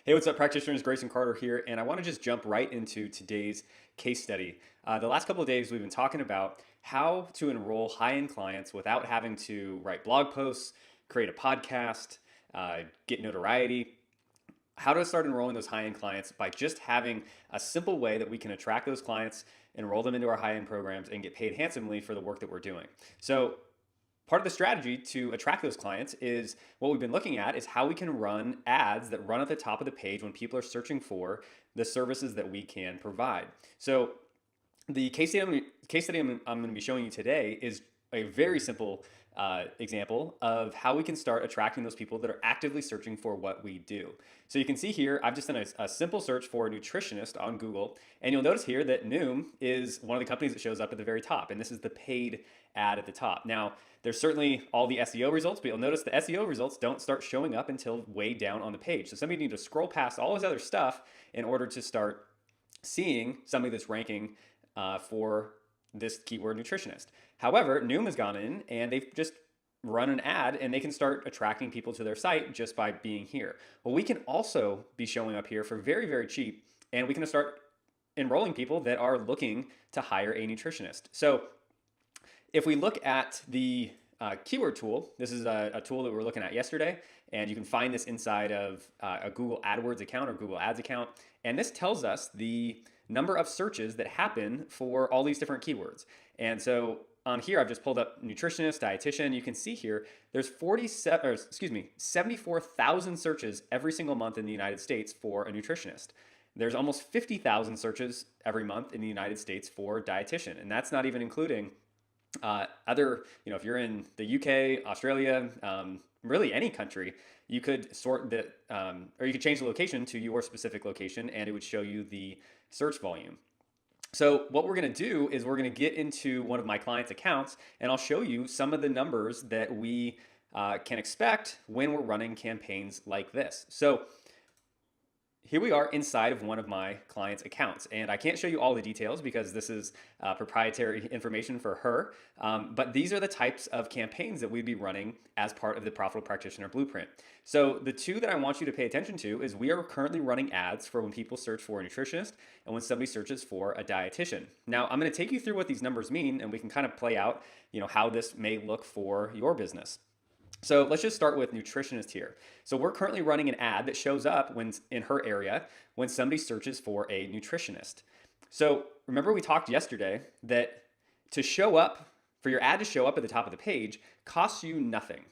Hey, what's up, practitioners? Grayson Carter here, and I want to just jump right into today's case study. The last couple of days, we've been talking about how to enroll high-end clients without having to write blog posts, create a podcast, get notoriety. How to start enrolling those high-end clients by just having a simple way that we can attract those clients, enroll them into our high-end programs, and get paid handsomely for the work that we're doing. So part of the strategy to attract those clients is what we've been looking at is how we can run ads that run at the top of the page when people are searching for the services that we can provide. So the case study I'm going to be showing you today is a very simple example of how we can start attracting those people that are actively searching for what we do. So you can see here, I've just done a simple search for a nutritionist on Google, and you'll notice here that Noom is one of the companies that shows up at the very top, and this is the paid ad at the top. Now, there's certainly all the SEO results, but you'll notice the SEO results don't start showing up until way down on the page. So somebody needs to scroll past all this other stuff in order to start seeing somebody that's ranking for this keyword nutritionist. However, Noom has gone in and they've just run an ad and they can start attracting people to their site just by being here. Well, we can also be showing up here for very, very cheap, and we can start enrolling people that are looking to hire a nutritionist. So if we look at the keyword tool, this is a tool that we were looking at yesterday, and you can find this inside of a Google AdWords account or Google Ads account. And this tells us the number of searches that happen for all these different keywords. And so on here, I've just pulled up nutritionist, dietitian. You can see here, there's 74,000 searches every single month in the United States for a nutritionist. There's almost 50,000 searches every month in the United States for dietitian. And that's not even including other, if you're in the UK, Australia, really any country, you could sort the, or you could change the location to your specific location and it would show you the search volume. So what we're going to do is we're going to get into one of my clients' accounts and I'll show you some of the numbers that we can expect when we're running campaigns like this. So here we are inside of one of my client's accounts, and I can't show you all the details because this is proprietary information for her, but these are the types of campaigns that we'd be running as part of the Profitable Practitioner Blueprint. So the two that I want you to pay attention to is we are currently running ads for when people search for a nutritionist and when somebody searches for a dietitian. Now, I'm going to take you through what these numbers mean, and we can kind of play out, how this may look for your business. So let's just start with nutritionist here. So we're currently running an ad that shows up when in her area when somebody searches for a nutritionist. So remember we talked yesterday that to show up, for your ad to show up at the top of the page, costs you nothing.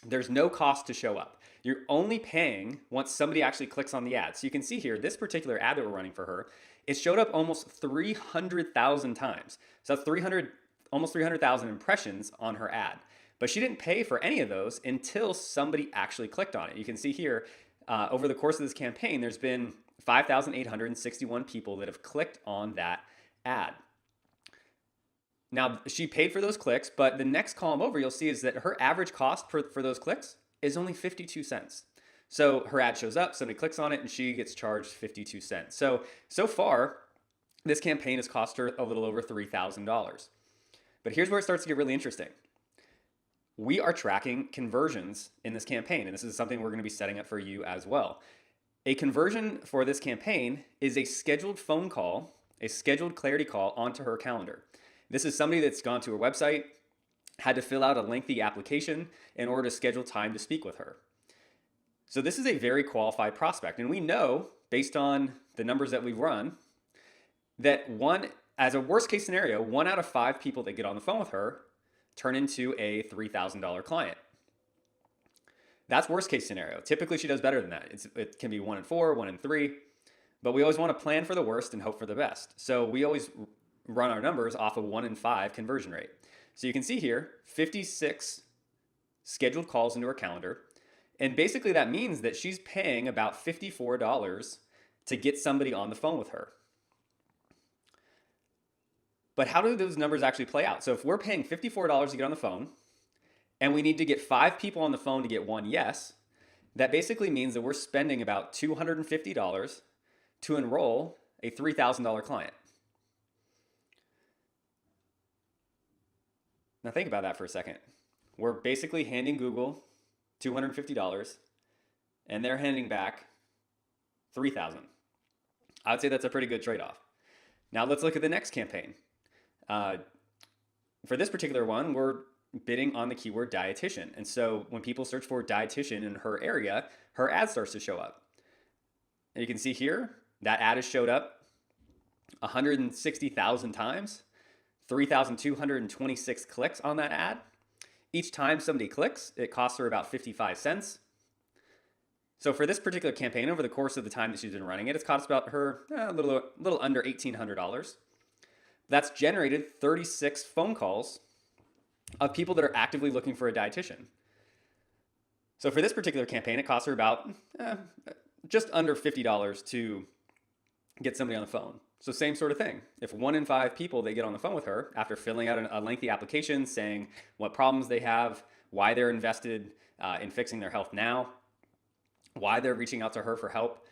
There's no cost to show up. You're only paying once somebody actually clicks on the ad. So you can see here, this particular ad that we're running for her, it showed up almost 300,000 times. So that's almost 300,000 impressions on her ad. But she didn't pay for any of those until somebody actually clicked on it. You can see here, over the course of this campaign, there's been 5,861 people that have clicked on that ad. Now, she paid for those clicks, but the next column over, you'll see is that her average cost for those clicks is only 52 cents. So her ad shows up, somebody clicks on it, and she gets charged 52 cents. So far, this campaign has cost her a little over $3,000. But here's where it starts to get really interesting. We are tracking conversions in this campaign, and this is something we're going to be setting up for you as well. A conversion for this campaign is a scheduled phone call, a scheduled clarity call onto her calendar. This is somebody that's gone to her website, had to fill out a lengthy application in order to schedule time to speak with her. So this is a very qualified prospect, and we know, based on the numbers that we've run, that as a worst case scenario, 1 out of 5 people that get on the phone with her turn into a $3,000 client. That's worst case scenario. Typically, she does better than that. It can be 1 in 4, 1 in 3, but we always want to plan for the worst and hope for the best. So we always run our numbers off of 1 in 5 conversion rate. So you can see here, 56 scheduled calls into her calendar. And basically that means that she's paying about $54 to get somebody on the phone with her. But how do those numbers actually play out? So if we're paying $54 to get on the phone, and we need to get 5 people on the phone to get 1 yes, that basically means that we're spending about $250 to enroll a $3,000 client. Now think about that for a second. We're basically handing Google $250, and they're handing back 3,000. I would say that's a pretty good trade-off. Now let's look at the next campaign. Uh, for this particular one, we're bidding on the keyword dietitian. And so when people search for dietitian in her area, her ad starts to show up. And you can see here, that ad has showed up 160,000 times, 3,226 clicks on that ad. Each time somebody clicks, it costs her about 55 cents. So for this particular campaign, over the course of the time that she's been running it, it's cost about her a little under $1,800. That's generated 36 phone calls of people that are actively looking for a dietitian. So for this particular campaign, it costs her about just under $50 to get somebody on the phone. So same sort of thing. If 1 in 5 people, they get on the phone with her after filling out a lengthy application saying what problems they have, why they're invested in fixing their health now, why they're reaching out to her for help,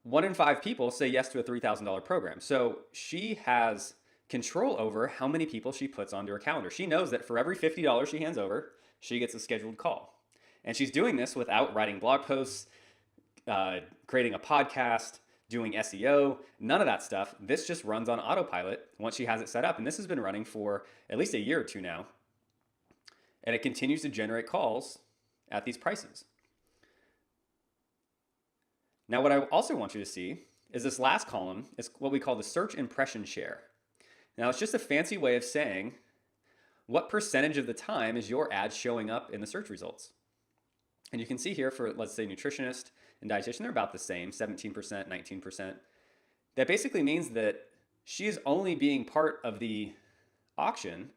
1 in 5 people say yes to a $3,000 program. So she has control over how many people she puts onto her calendar. She knows that for every $50 she hands over, she gets a scheduled call. And she's doing this without writing blog posts, creating a podcast, doing SEO, none of that stuff. This just runs on autopilot once she has it set up. And this has been running for at least a year or two now. And it continues to generate calls at these prices. Now, what I also want you to see is this last column is what we call the search impression share. Now, it's just a fancy way of saying what percentage of the time is your ad showing up in the search results. And you can see here for, let's say, nutritionist and dietitian, they're about the same, 17%, 19%. That basically means that she is only being part of the auction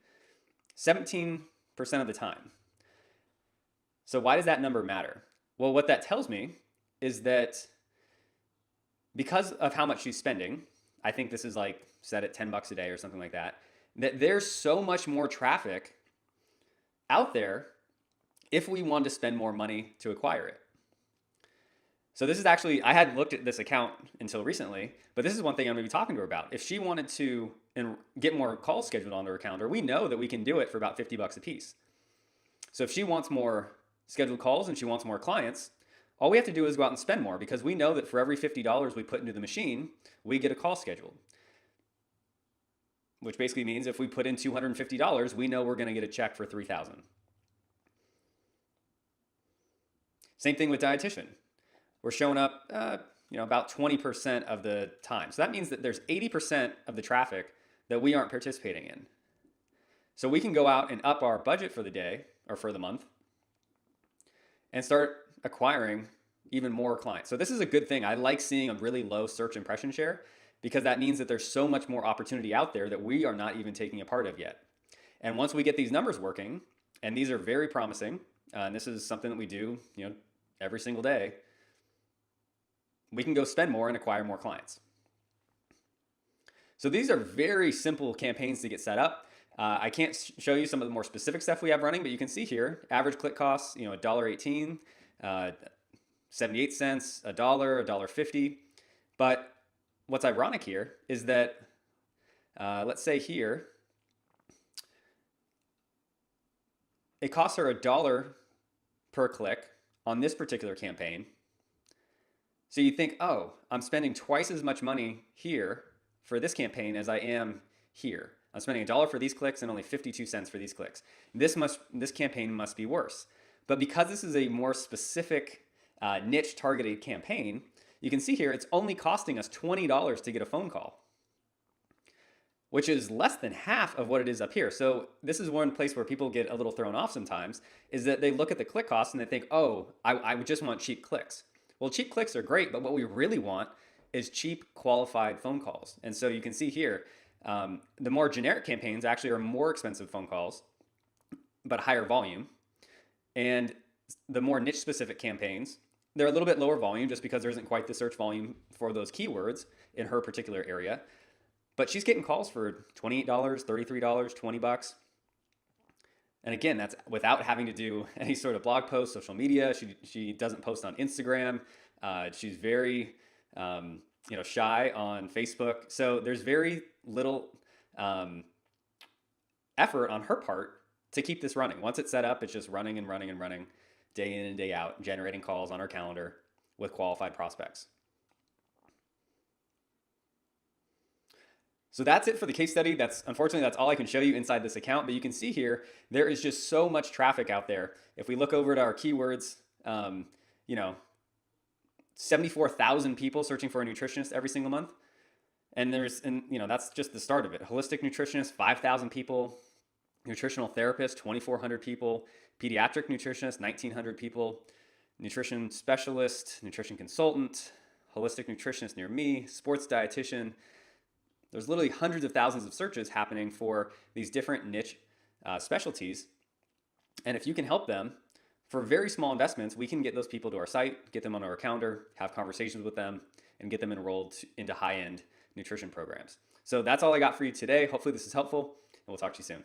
17% of the time. So why does that number matter? Well, what that tells me is that because of how much she's spending, I think this is like set at $10 a day or something like that, that there's so much more traffic out there if we want to spend more money to acquire it. So this is actually, I hadn't looked at this account until recently, but this is one thing I'm going to be talking to her about. If she wanted to get more calls scheduled onto her calendar, we know that we can do it for about $50 a piece. So if she wants more scheduled calls and she wants more clients, all we have to do is go out and spend more, because we know that for every $50 we put into the machine, we get a call scheduled. Which basically means if we put in $250, we know we're going to get a check for $3,000. Same thing with dietitian. We're showing up about 20% of the time. So that means that there's 80% of the traffic that we aren't participating in. So we can go out and up our budget for the day or for the month and start acquiring even more clients. So this is a good thing. I like seeing a really low search impression share, because that means that there's so much more opportunity out there that we are not even taking a part of yet. And once we get these numbers working, and these are very promising, and this is something that we do, every single day, we can go spend more and acquire more clients. So these are very simple campaigns to get set up. I can't show you some of the more specific stuff we have running, but you can see here, average click costs, $1.18, 78 cents, $1, $1.50. But what's ironic here is that, let's say here, it costs her $1 per click on this particular campaign. So you think, oh, I'm spending twice as much money here for this campaign as I am here. I'm spending $1 for these clicks and only 52 cents for these clicks. This campaign must be worse. But because this is a more specific niche targeted campaign, you can see here it's only costing us $20 to get a phone call, which is less than half of what it is up here. So this is one place where people get a little thrown off sometimes, is that they look at the click costs and they think, oh, I would just want cheap clicks. Well, cheap clicks are great, but what we really want is cheap qualified phone calls. And so you can see here, the more generic campaigns actually are more expensive phone calls, but higher volume. And the more niche specific campaigns, they're a little bit lower volume just because there isn't quite the search volume for those keywords in her particular area. But she's getting calls for $28, $33, $20. And again, that's without having to do any sort of blog post, social media. She doesn't post on Instagram. She's very shy on Facebook. So there's very little effort on her part to keep this running. Once it's set up, it's just running and running and running day in and day out, generating calls on her calendar with qualified prospects. So that's it for the case study. Unfortunately, that's all I can show you inside this account, but you can see here, there is just so much traffic out there. If we look over at our keywords, you know, 74,000 people searching for a nutritionist every single month. And that's just the start of it. Holistic nutritionist, 5,000 people. Nutritional therapist, 2,400 people. Pediatric nutritionist, 1,900 people. Nutrition specialist, nutrition consultant, holistic nutritionist near me, sports dietitian. There's literally hundreds of thousands of searches happening for these different niche specialties. And if you can help them for very small investments, we can get those people to our site, get them on our calendar, have conversations with them, and get them enrolled into high-end nutrition programs. So that's all I got for you today. Hopefully this is helpful, and we'll talk to you soon.